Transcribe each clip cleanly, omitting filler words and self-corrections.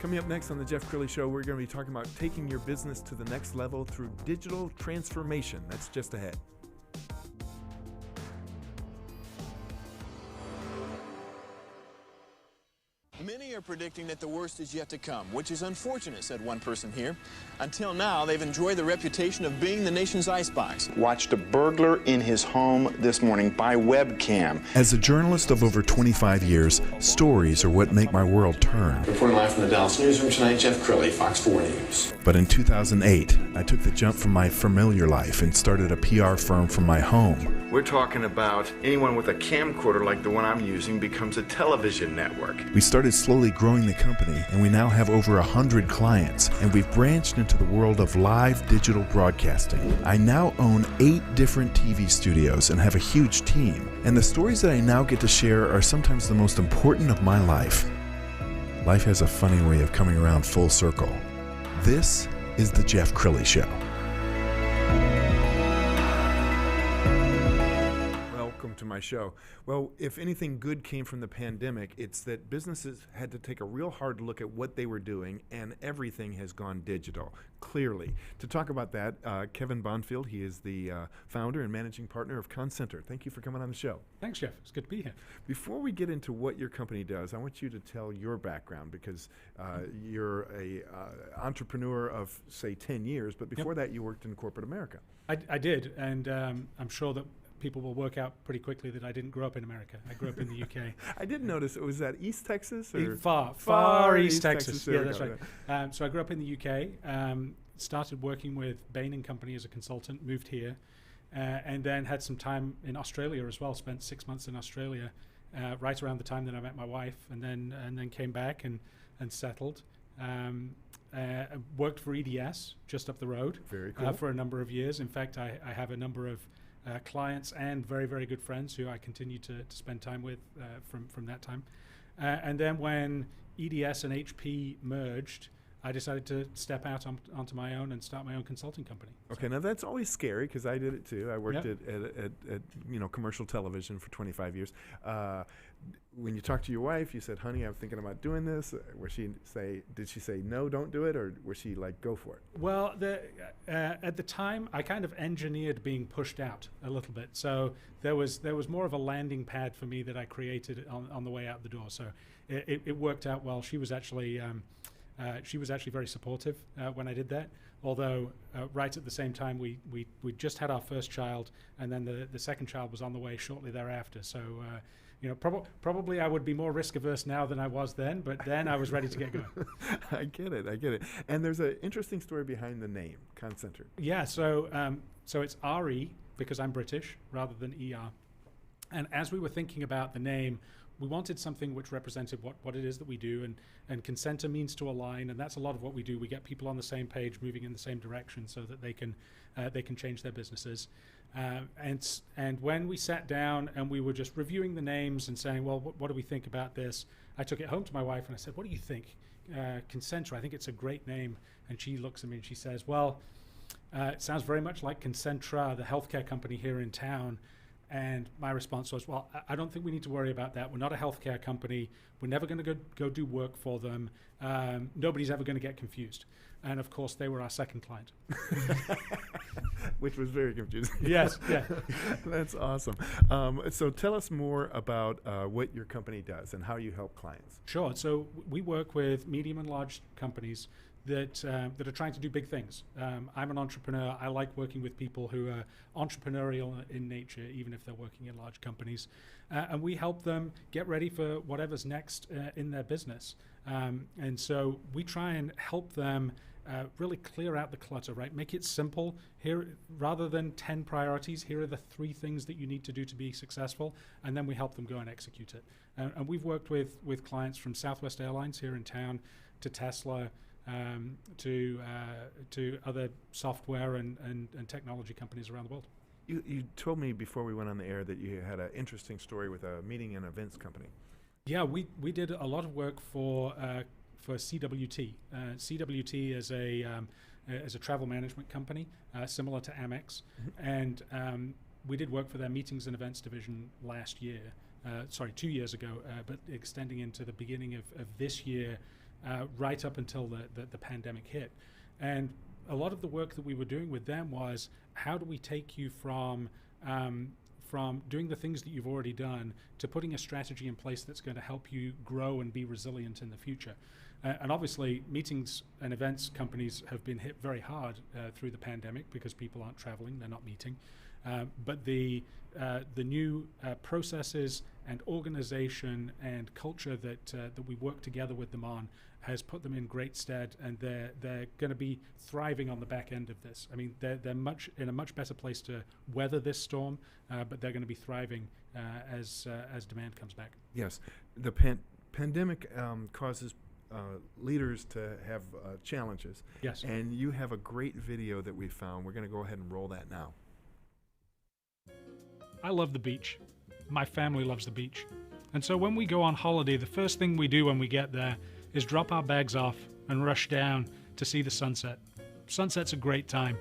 Coming up next on the Jeff Crilley Show, we're going to be talking about taking your business to the next level through digital transformation. That's just ahead. Many are predicting that the worst is yet to come, which is unfortunate, said one person here. Until now, they've enjoyed the reputation of being the nation's icebox. Watched a burglar in his home this morning by webcam. As a journalist of over 25 years, stories are what make my world turn. Reporting live from the Dallas newsroom tonight, Jeff Crilley, Fox 4 News. But in 2008, I took the jump from my familiar life and started a PR firm from my home. We're talking about anyone with a camcorder like the one I'm using becomes a television network. We started slowly growing the company, and we now have over 100 clients, and we've branched into the world of live digital broadcasting. I now own 8 different TV studios and have a huge team, and the stories that I now get to share are sometimes the most important of my life. Life has a funny way of coming around full circle. This is the Jeff Crilley Show. To my show. Well, if anything good came from the pandemic, it's that businesses had to take a real hard look at what they were doing, and everything has gone digital, clearly. To talk about that, Kevin Bonfield, he is the founder and managing partner of Concentre. Thank you for coming on the show. Thanks, Jeff. It's good to be here. Before we get into what your company does, I want you to tell your background, because you're a entrepreneur of, say, 10 years, but before that you worked in corporate America. I did, and I'm sure that people will work out pretty quickly that I didn't grow up in America. I grew up in the UK. I did notice. Was that East Texas? Or Far East Texas. Yeah, that's go. right. So I grew up in the UK, started working with Bain & Company as a consultant, moved here, and then had some time in Australia as well, spent 6 months in Australia, right around the time that I met my wife, and then came back and settled. Worked for EDS just up the road. Very cool. For a number of years. In fact, I have a number of clients and very, very good friends who I continue to spend time with from that time. And then when EDS and HP merged, I decided to step out onto my own and start my own consulting company. Okay, now that's always scary, because I did it too. I worked at commercial television for 25 years. When you talked to your wife, you said, "Honey, I'm thinking about doing this." Did she say no, don't do it, or was she like, go for it? Well, at the time, I kind of engineered being pushed out a little bit. So there was more of a landing pad for me that I created on the way out the door. So it worked out well. She was actually very supportive when I did that. Although right at the same time, we just had our first child, and then the second child was on the way shortly thereafter. So probably I would be more risk averse now than I was then, but then I was ready to get going. I get it. And there's an interesting story behind the name, Concentre. Yeah, so it's RE because I'm British rather than ER. And as we were thinking about the name, we wanted something which represented what it is that we do, and Concentre means to align, and that's a lot of what we do. We get people on the same page, moving in the same direction, so that they can change their businesses. And when we sat down and we were just reviewing the names and saying, well, what do we think about this? I took it home to my wife and I said, "What do you think? Concentre, I think it's a great name." And she looks at me and she says, "Well, it sounds very much like Concentre, the healthcare company here in town." And my response was, "Well, I don't think we need to worry about that. We're not a healthcare company. We're never going to go do work for them. Nobody's ever going to get confused." And of course, they were our second client. Which was very confusing. Yes, yeah. That's awesome. So tell us more about what your company does and how you help clients. Sure. So we work with medium and large companies that are trying to do big things. I'm an entrepreneur. I like working with people who are entrepreneurial in nature, even if they're working in large companies. And we help them get ready for whatever's next in their business. And so we try and help them really clear out the clutter, right? Make it simple. Here, rather than 10 priorities, here are the 3 things that you need to do to be successful, and then we help them go and execute it. And we've worked with clients from Southwest Airlines here in town to Tesla, to other software and technology companies around the world. You told me before we went on the air that you had an interesting story with a meeting and events company. Yeah, we did a lot of work for CWT. CWT is a travel management company similar to Amex, and we did work for their meetings and events division last year. 2 years ago, but extending into the beginning of this year. right up until the pandemic hit. And a lot of the work that we were doing with them was, how do we take you from doing the things that you've already done to putting a strategy in place that's going to help you grow and be resilient in the future. And obviously, meetings and events companies have been hit very hard through the pandemic because people aren't traveling, they're not meeting. But the new processes and organization and culture that we work together with them on has put them in great stead, and they're going to be thriving on the back end of this. I mean, they're in a much better place to weather this storm, but they're going to be thriving as demand comes back. Yes, the pandemic causes leaders to have challenges. Yes. And you have a great video that we found. We're going to go ahead and roll that now. I love the beach. My family loves the beach. And so when we go on holiday, the first thing we do when we get there is drop our bags off and rush down to see the sunset. Sunset's a great time.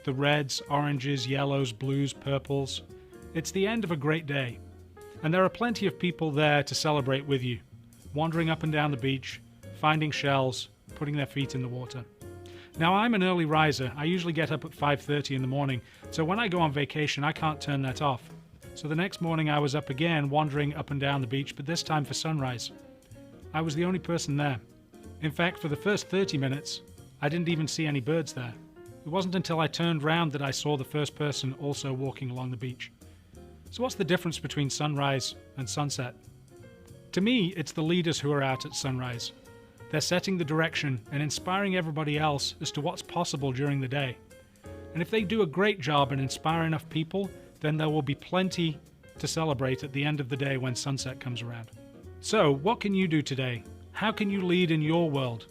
The reds, oranges, yellows, blues, purples. It's the end of a great day. And there are plenty of people there to celebrate with you, wandering up and down the beach, finding shells, putting their feet in the water. Now, I'm an early riser. I usually get up at 5:30 in the morning, so when I go on vacation, I can't turn that off. So the next morning I was up again, wandering up and down the beach, but this time for sunrise. I was the only person there. In fact, for the first 30 minutes, I didn't even see any birds there. It wasn't until I turned round that I saw the first person also walking along the beach. So what's the difference between sunrise and sunset? To me, it's the leaders who are out at sunrise. They're setting the direction and inspiring everybody else as to what's possible during the day. And if they do a great job and inspire enough people, then there will be plenty to celebrate at the end of the day when sunset comes around. So, what can you do today? How can you lead in your world?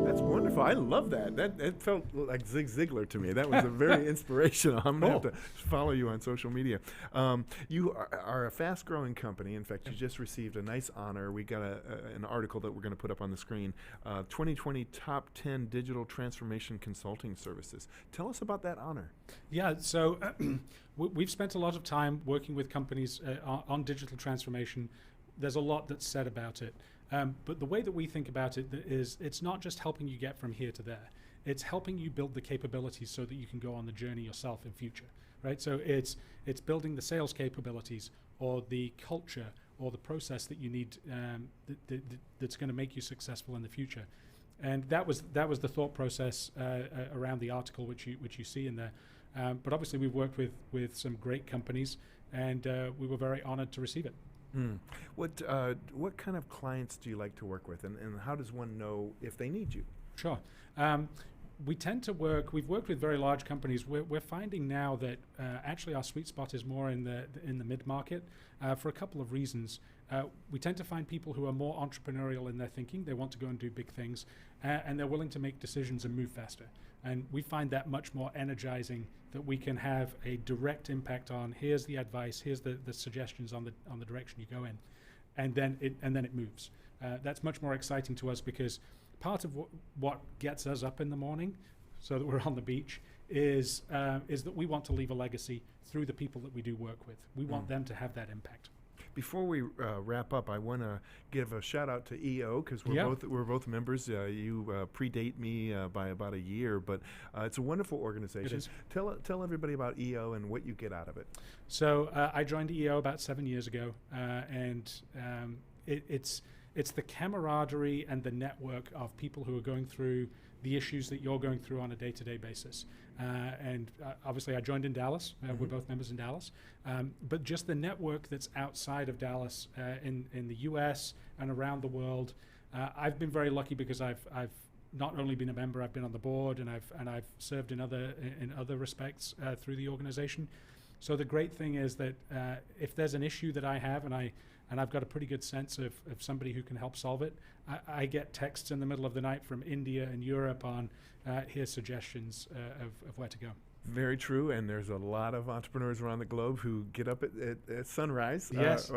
That's wonderful. I love that. That felt like Zig Ziglar to me. That was a very inspirational. I'm going to have to follow you on social media. You are a fast-growing company. In fact, you just received a nice honor. We got an article that we're going to put up on the screen. 2020 Top 10 Digital Transformation Consulting Services. Tell us about that honor. Yeah, so we've spent a lot of time working with companies on digital transformation. There's a lot that's said about it. But the way that we think about it is it's not just helping you get from here to there. It's helping you build the capabilities so that you can go on the journey yourself in future, right? So it's building the sales capabilities or the culture or the process that you need that's going to make you successful in the future. And that was the thought process around the article which you see in there. But obviously we've worked with some great companies, and we were very honored to receive it. What kind of clients do you like to work with, and how does one know if they need you? Sure. We've worked with very large companies. We're finding now that actually our sweet spot is more in the mid-market for a couple of reasons. We tend to find people who are more entrepreneurial in their thinking. They want to go and do big things, and they're willing to make decisions and move faster. And we find that much more energizing, that we can have a direct impact on, here's the advice, here's the suggestions on the direction you go in, and then it moves. That's much more exciting to us, because part of what gets us up in the morning so that we're on the beach is that we want to leave a legacy through the people that we do work with. We want them to have that impact. Before we wrap up, I want to give a shout out to EO, because we're both members. You predate me by about a year, but it's a wonderful organization. It is. Tell everybody about EO and what you get out of it. So I joined EO about 7 years ago, and it's the camaraderie and the network of people who are going through the issues that you're going through on a day-to-day basis. And obviously I joined in Dallas. We're both members in Dallas. But just the network that's outside of Dallas, in the US and around the world. I've been very lucky, because I've not only been a member, I've been on the board, and I've served in other respects through the organization. So the great thing is that if there's an issue that I have, and I've got a pretty good sense of somebody who can help solve it, I get texts in the middle of the night from India and Europe on here's suggestions of where to go. Very true, and there's a lot of entrepreneurs around the globe who get up at sunrise, yes,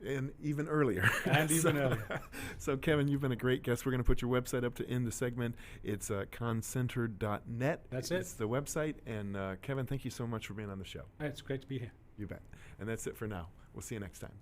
and even earlier. And even earlier. So, Kevin, you've been a great guest. We're going to put your website up to end the segment. It's concentre.net. That's it. It's the website, and Kevin, thank you so much for being on the show. It's great to be here. You bet. And that's it for now. We'll see you next time.